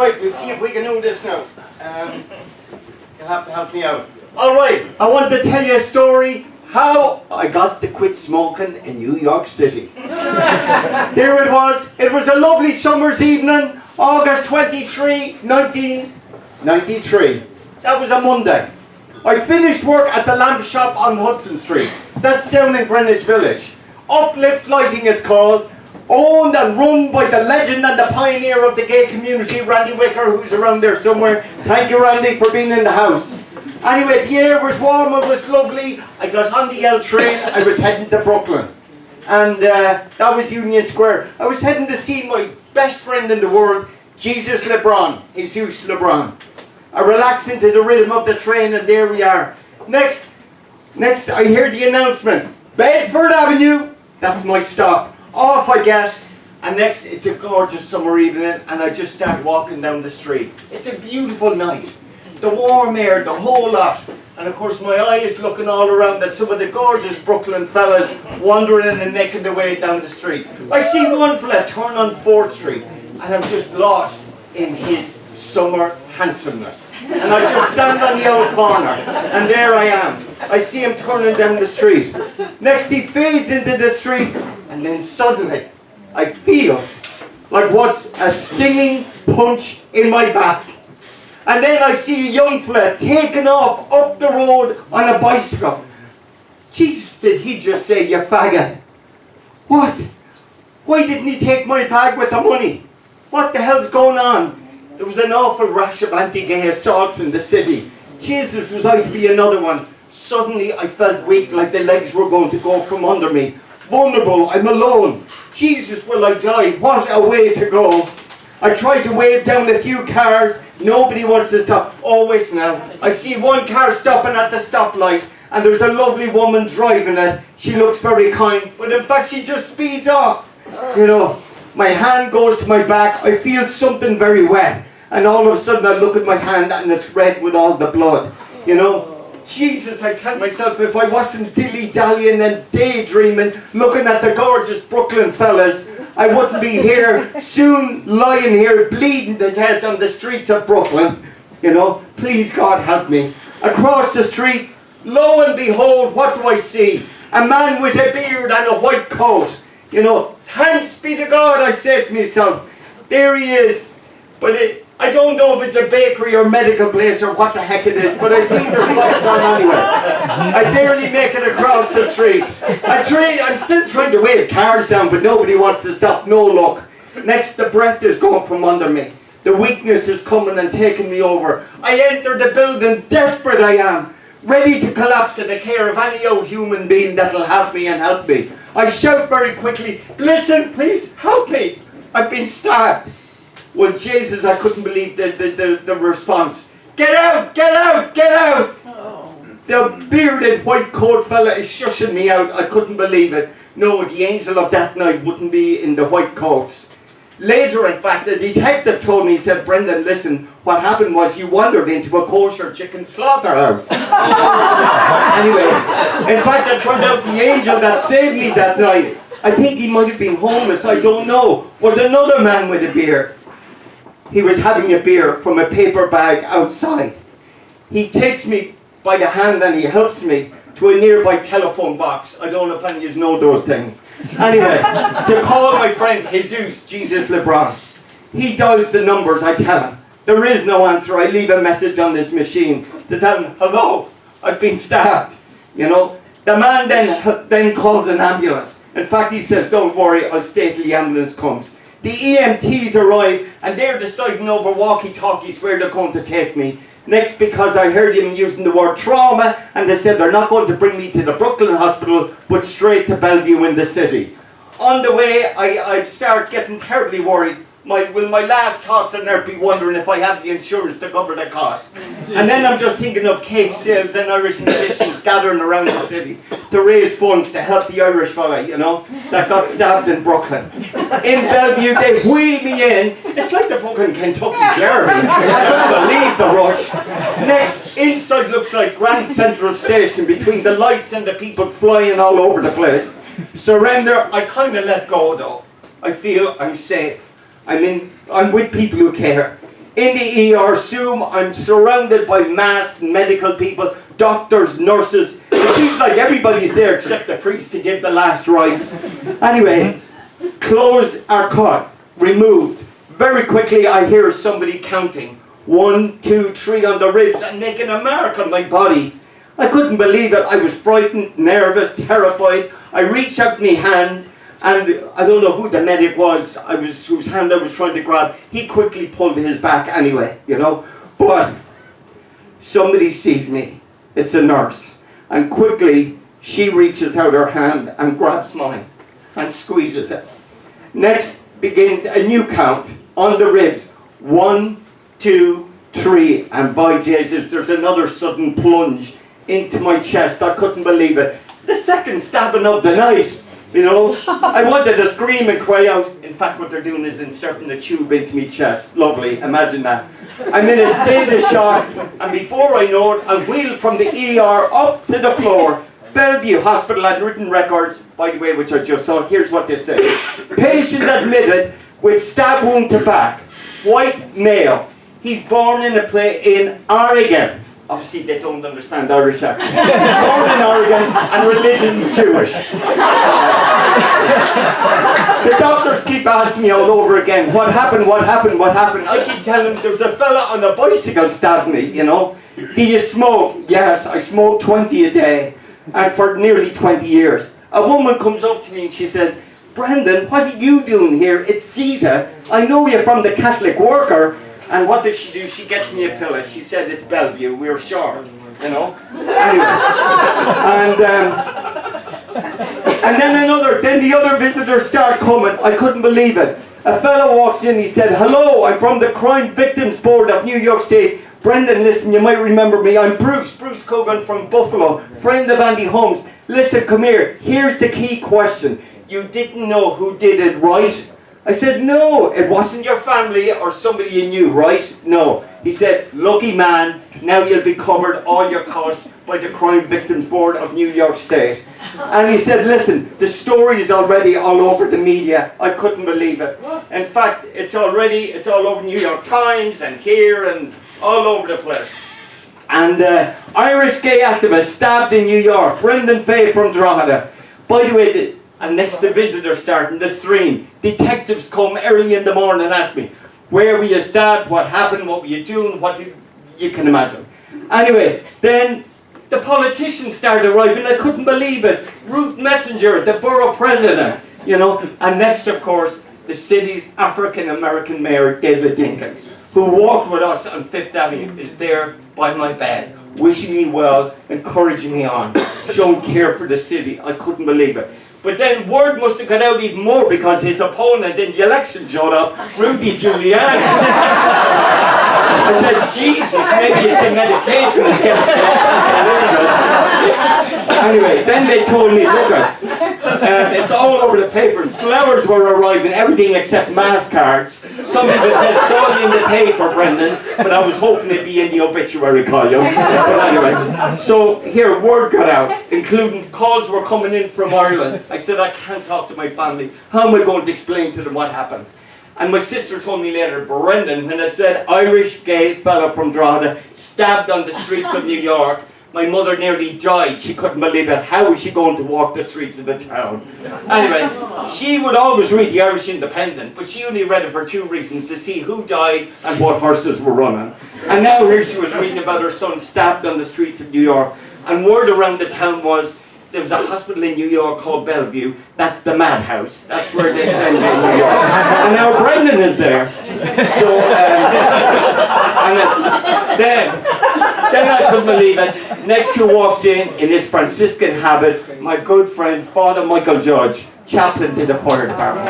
Alright, we'll see if we can do this now. You'll have to help me out. Alright, I want to tell you a story how I got to quit smoking in New York City. There it was. It was a lovely summer's evening, August 23, 1993. That was a Monday. I finished work at the lamp shop on Hudson Street. That's down in Greenwich Village. Uplift Lighting it's called. Owned and run by the legend and the pioneer of the gay community, Randy Wicker, who's around there somewhere. Thank you, Randy, for being in the house. Anyway, the air was warm, it was lovely. I got on the L train, I was heading to Brooklyn. And that was Union Square. I was heading to see my best friend in the world, Jesus LeBron. I relaxed into the rhythm of the train, and there we are. Next, I hear the announcement. Bedford Avenue, that's my stop. Off I get, and next it's a gorgeous summer evening, and I just start walking down the street. It's a beautiful night. The warm air, the whole lot. And of course my eye is looking all around at some of the gorgeous Brooklyn fellas wandering and making their way down the street. I see one fella turn on 4th Street, and I'm just lost in his summer handsomeness. And I just stand on the old corner, and there I am. I see him turning down the street. Next he fades into the street, and then suddenly I feel like what's a stinging punch in my back. And then I see a young fella taking off up the road on a bicycle. Jesus, did he just say, you faggot? What? Why didn't he take my bag with the money? What the hell's going on? There was an awful rash of anti-gay assaults in the city. Jesus, was I to be another one? Suddenly I felt weak, like the legs were going to go from under me. Vulnerable, I'm alone. Jesus, will I die? What a way to go. I tried to wave down a few cars. Nobody wants to stop. Oh, wait now. I see one car stopping at the stoplight, and there's a lovely woman driving it. She looks very kind, but in fact she just speeds off. You know, my hand goes to my back. I feel something very wet, and all of a sudden I look at my hand and it's red with all the blood. You know, Jesus, I tell myself, if I wasn't dilly-dallying and daydreaming, looking at the gorgeous Brooklyn fellas, I wouldn't be here, soon lying here, bleeding to death on the streets of Brooklyn. You know, please God help me. Across the street, lo and behold, what do I see? A man with a beard and a white coat. You know, thanks be to God, I say to myself. There he is. But I don't know if it's a bakery or medical place or what the heck it is, but I see there's lights on anyway. I barely make it across the street. I'm still trying to wave cars down, but nobody wants to stop. No luck. Next, the breath is going from under me. The weakness is coming and taking me over. I enter the building, desperate I am, ready to collapse at the care of any old human being that'll have me and help me. I shout very quickly, listen, please, help me. I've been stabbed. Well, Jesus, I couldn't believe the response. Get out, get out, get out! Oh. The bearded white coat fella is shushing me out. I couldn't believe it. No, the angel of that night wouldn't be in the white coats. Later, in fact, the detective told me, he said, Brendan, listen, what happened was you wandered into a kosher chicken slaughterhouse. Anyway, in fact, it turned out the angel that saved me that night, I think he might have been homeless, I don't know, was another man with a beard. He was having a beer from a paper bag outside. He takes me by the hand and he helps me to a nearby telephone box. I don't know if any of you know those things. Anyway, to call my friend Jesus LeBron. He dials the numbers, I tell him. There is no answer. I leave a message on this machine to tell him, hello, I've been stabbed. You know, the man then calls an ambulance. In fact, he says, don't worry, I'll stay till the ambulance comes. The EMTs arrive and they're deciding over walkie-talkies where they're going to take me. Next, because I heard him using the word trauma, and they said they're not going to bring me to the Brooklyn Hospital, but straight to Bellevue in the city. On the way, I start getting terribly worried. Will my last thoughts on earth be wondering if I have the insurance to cover the cost? And then I'm just thinking of cake sales and Irish musicians gathering around the city to raise funds to help the Irish fella, you know, that got stabbed in Brooklyn. In Bellevue, they wheel me in. It's like the fucking Kentucky Derby. I couldn't believe the rush. Next, inside looks like Grand Central Station, between the lights and the people flying all over the place. Surrender, I kind of let go though. I feel I'm safe. I'm with people who care. In the ER soon, I'm surrounded by masked medical people, doctors, nurses. It feels like everybody's there except the priest to give the last rites. Anyway, clothes are cut, removed. Very quickly I hear somebody counting. 1, 2, 3 on the ribs and making a mark on my body. I couldn't believe it. I was frightened, nervous, terrified. I reached out my hand, and I don't know who the medic was, whose hand I was trying to grab. He quickly pulled his back anyway, you know. But somebody sees me. It's a nurse. And quickly, she reaches out her hand and grabs mine and squeezes it. Next begins a new count on the ribs. 1, 2, 3. And by Jesus, there's another sudden plunge into my chest. I couldn't believe it. The second stabbing of the night. You know, I wanted to scream and cry out. In fact, what they're doing is inserting the tube into my chest. Lovely, imagine that. I'm in a state of shock, and before I know it, I'm wheeled from the ER up to the floor. Bellevue Hospital had written records, by the way, which I just saw. Here's what they say. Patient admitted with stab wound to back. White male. He's born in Oregon. Obviously, they don't understand Irish accent. Born in Oregon and religion Jewish. The doctors keep asking me all over again, what happened, what happened, what happened? I keep telling them, there was a fella on a bicycle stabbed me, you know. Do you smoke? Yes, I smoke 20 a day, and for nearly 20 years. A woman comes up to me and she says, Brendan, what are you doing here? It's Sita. I know you from the Catholic Worker. And what does she do? She gets me a pillow. She said, it's Bellevue, we're short, you know. Anyway, and then the other visitors start coming. I couldn't believe it. A fellow walks in, he said, hello, I'm from the Crime Victims Board of New York State. Brendan, listen, you might remember me. I'm Bruce Cogan from Buffalo, friend of Andy Holmes. Listen, come here. Here's the key question. You didn't know who did it, right? I said, no, it wasn't your family or somebody you knew, right? No. He said, lucky man, now you'll be covered all your costs by the Crime Victims Board of New York State. And he said, listen, the story is already all over the media. I couldn't believe it. In fact, it's all over New York Times and here and all over the place. And Irish gay activist stabbed in New York, Brendan Fay from Drogheda. By the way, and next the visitors starting the stream. Detectives come early in the morning and ask me, where were you stabbed, what happened, what were you doing, what did you can imagine. Anyway, then the politicians started arriving. I couldn't believe it. Ruth Messenger, the borough president, you know. And next, of course, the city's African-American mayor, David Dinkins, who walked with us on 5th Avenue, is there by my bed, wishing me well, encouraging me on, showing care for the city. I couldn't believe it. But then word must have got out even more because his opponent in the election showed up, Rudy Giuliani. I said, Jesus, maybe it's the medication that's getting Anyway, then they told me, look, it's all over the papers. Flowers were arriving, everything except mass cards. Some people said, it's all in the paper, Brendan, but I was hoping it'd be in the obituary column. But anyway, so here, word got out, including calls were coming in from Ireland. I said, I can't talk to my family. How am I going to explain to them what happened? And my sister told me later, Brendan, when it said Irish gay fella from Drogheda stabbed on the streets of New York, my mother nearly died. She couldn't believe it. How was she going to walk the streets of the town? Anyway, she would always read the Irish Independent, but she only read it for 2 reasons, to see who died and what horses were running. And now here she was reading about her son stabbed on the streets of New York. And word around the town was, there was a hospital in New York called Bellevue. That's the madhouse. That's where they send me in New York. And now Brendan is there. So, then I couldn't believe it. Next who walks in his Franciscan habit, my good friend, Father Michael Judge, chaplain to the fire department.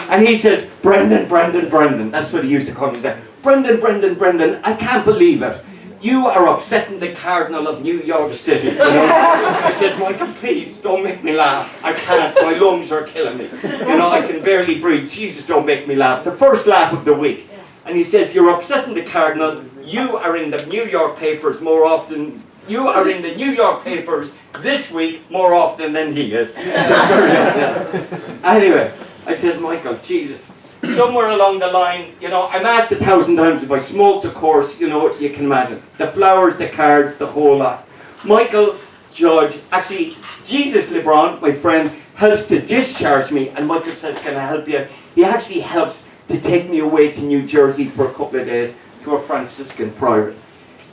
And he says, Brendan, Brendan, Brendan. That's what he used to call me. He said, Brendan, Brendan, Brendan, I can't believe it. You are upsetting the Cardinal of New York City, you know. I says, Michael, please, don't make me laugh. I can't, my lungs are killing me. You know, I can barely breathe. Jesus, don't make me laugh. The first laugh of the week. And he says, you're upsetting the Cardinal. You are in the New York papers more often. You are in the New York papers this week more often than he is. Anyway, I says, Michael, Jesus. somewhere along the line, you know, I'm asked 1,000 times if I smoked, of course, you know, you can imagine. The flowers, the cards, the whole lot. Michael, Judge, actually, Jesus LeBron, my friend, helps to discharge me, and Michael says, can I help you? He actually helps to take me away to New Jersey for a couple of days to a Franciscan priory.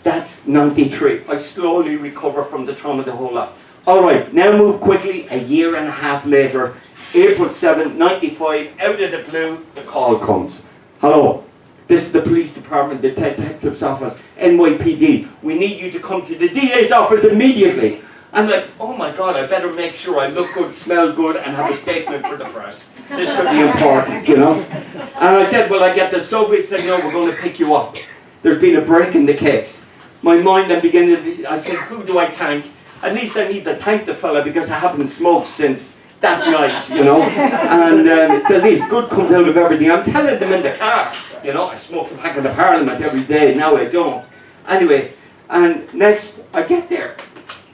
That's 93. I slowly recover from the trauma, the whole lot. All right, now move quickly. A year and a half later, April 7, 95, out of the blue, the call comes. Hello, this is the police department, the detective's office, NYPD. We need you to come to the DA's office immediately. I'm like, oh my God, I better make sure I look good, smell good, and have a statement for the press. This could be important, you know. And I said, well, I get the subway. He said, no, we're going to pick you up. There's been a break in the case. My mind then began to, I said, who do I thank? At least I need to thank the fella because I haven't smoked since that night, you know. And so at least good comes out of everything. I'm telling them in the car, you know, I smoke the pack of the Parliament every day. Now I don't. Anyway, and next I get there.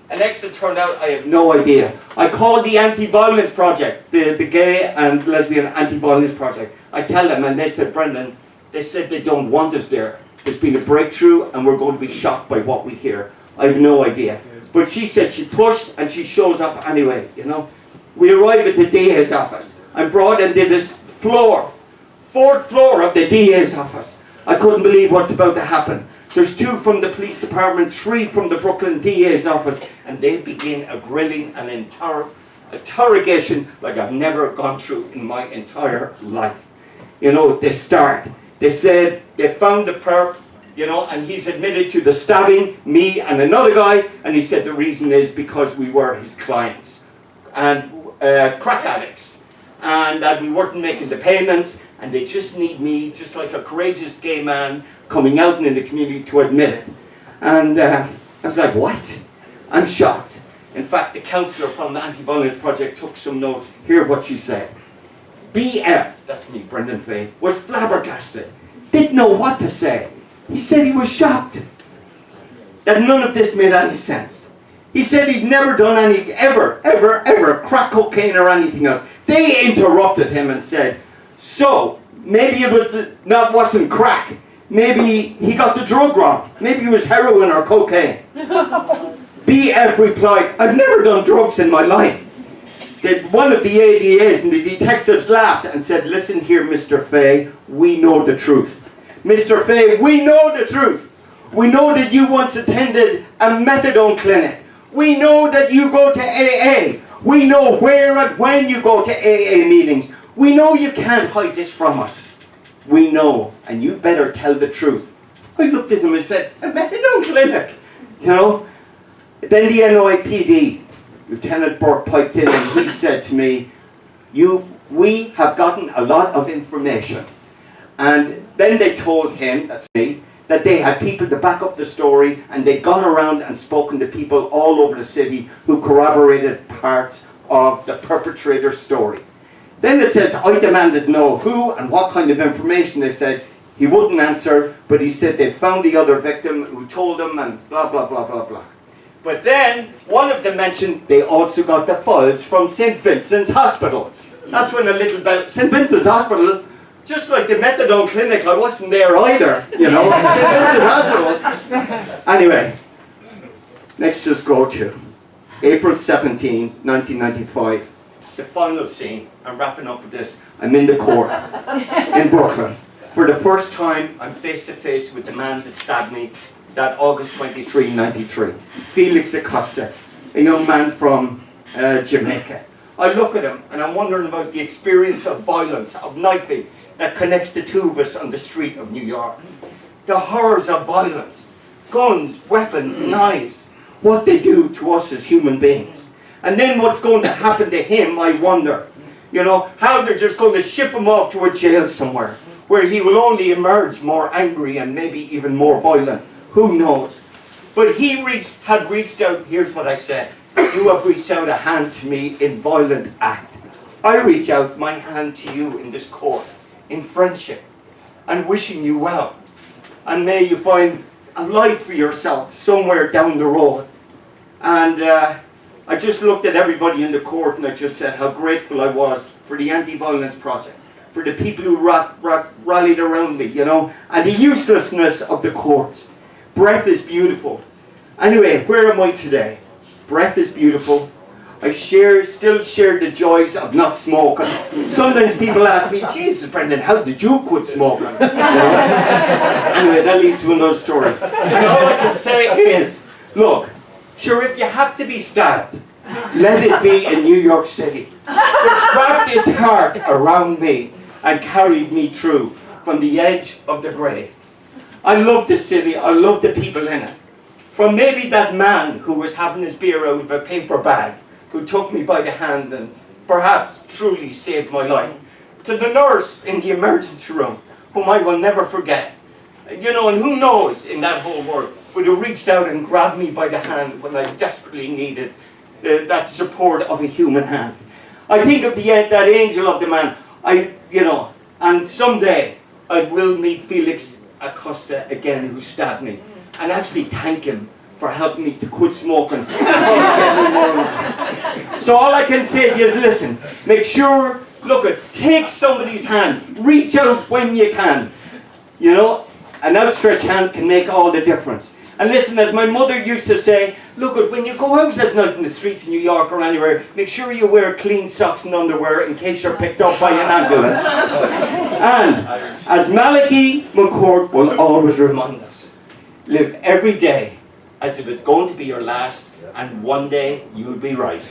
And next it turned out I have no idea. I called the Anti-Violence Project, the gay and lesbian anti-violence project. I tell them and they said, Brendan, they said they don't want us there. There's been a breakthrough and we're going to be shocked by what we hear. I have no idea. But she said she pushed and she shows up anyway, you know. We arrive at the DA's office. I'm brought into this floor, 4th floor of the DA's office. I couldn't believe what's about to happen. There's 2 from the police department, 3 from the Brooklyn DA's office, and they begin a grilling and interrogation like I've never gone through in my entire life. You know, they start. They said they found the perp, you know, and he's admitted to the stabbing, me and another guy, and he said the reason is because we were his clients and crack addicts, and that we weren't making the payments, and they just need me, just like a courageous gay man coming out in the community to admit it. And I was like, what? I'm shocked. In fact, the counsellor from the Anti-Violence Project took some notes. Hear what she said. BF, that's me, Brendan Fay, was flabbergasted. Didn't know what to say. He said he was shocked that none of this made any sense. He said he'd never done any, ever, crack cocaine or anything else. They interrupted him and said, so, maybe it wasn't crack. Maybe he got the drug wrong. Maybe it was heroin or cocaine. BF replied, I've never done drugs in my life. One of the ADAs and the detectives laughed and said, listen here, Mr. Fay, we know the truth. Mr. Fay, we know the truth. We know that you once attended a methadone clinic. We know that you go to AA. We know where and when you go to AA meetings. We know you can't hide this from us. We know, and you better tell the truth. I looked at him and said, a methadone clinic, you know. Then the NYPD, Lieutenant Burke piped in and he said to me, we have gotten a lot of information. And then they told him, that's me, that they had people to back up the story and they'd gone around and spoken to people all over the city who corroborated parts of the perpetrator's story. Then it says, I demanded to know who and what kind of information. They said he wouldn't answer, but he said they'd found the other victim who told them and blah, blah, blah, blah, blah. But then one of them mentioned they also got the files from St. Vincent's Hospital. That's when a little bit, St. Vincent's Hospital, just like the methadone clinic, I wasn't there either, you know, St. Vincent's Hospital. Anyway, let's just go to April 17, 1995. The final scene. I'm wrapping up with this. I'm in the court in Brooklyn. For the first time, I'm face to face with the man that stabbed me that August 23, 93. Felix Acosta, a young man from Jamaica. I look at him and I'm wondering about the experience of violence, of knifing, that connects the two of us on the street of New York. The horrors of violence, guns, weapons, knives, what they do to us as human beings. And then what's going to happen to him, I wonder. You know, how they're just going to ship him off to a jail somewhere, where he will only emerge more angry and maybe even more violent. Who knows? But he had reached out, here's what I said. You have reached out a hand to me in violent act. I reach out my hand to you in this court, in friendship, and wishing you well. And may you find a life for yourself somewhere down the road. And I just looked at everybody in the court and I just said how grateful I was for the Anti-Violence Project, for the people who rallied around me, you know, and the uselessness of the courts. Breath is beautiful. Anyway, where am I today? Breath is beautiful. I still share the joys of not smoking. Sometimes people ask me, Jesus, Brendan, how did you quit smoking? You know? Anyway, that leads to another story. And all I can say is, look, sure, if you have to be stabbed, let it be in New York City, which wrapped its heart around me and carried me through from the edge of the grave. I love the city, I love the people in it. From maybe that man who was having his beer out of a paper bag, who took me by the hand and perhaps truly saved my life, to the nurse in the emergency room, whom I will never forget. You know, and who knows in that whole world, but who reached out and grabbed me by the hand when I desperately needed that support of a human hand. I think of that angel of the man, and someday I will meet Felix Acosta again, who stabbed me, and actually thank him for helping me to quit smoking. So all I can say to you is, listen, make sure, take somebody's hand, reach out when you can. You know, an outstretched hand can make all the difference. And listen, as my mother used to say, when you go out at night in the streets of New York or anywhere, make sure you wear clean socks and underwear in case you're picked up by an ambulance. And as Malachi McCourt will always remind us, live every day as if it's going to be your last, and one day you'll be right.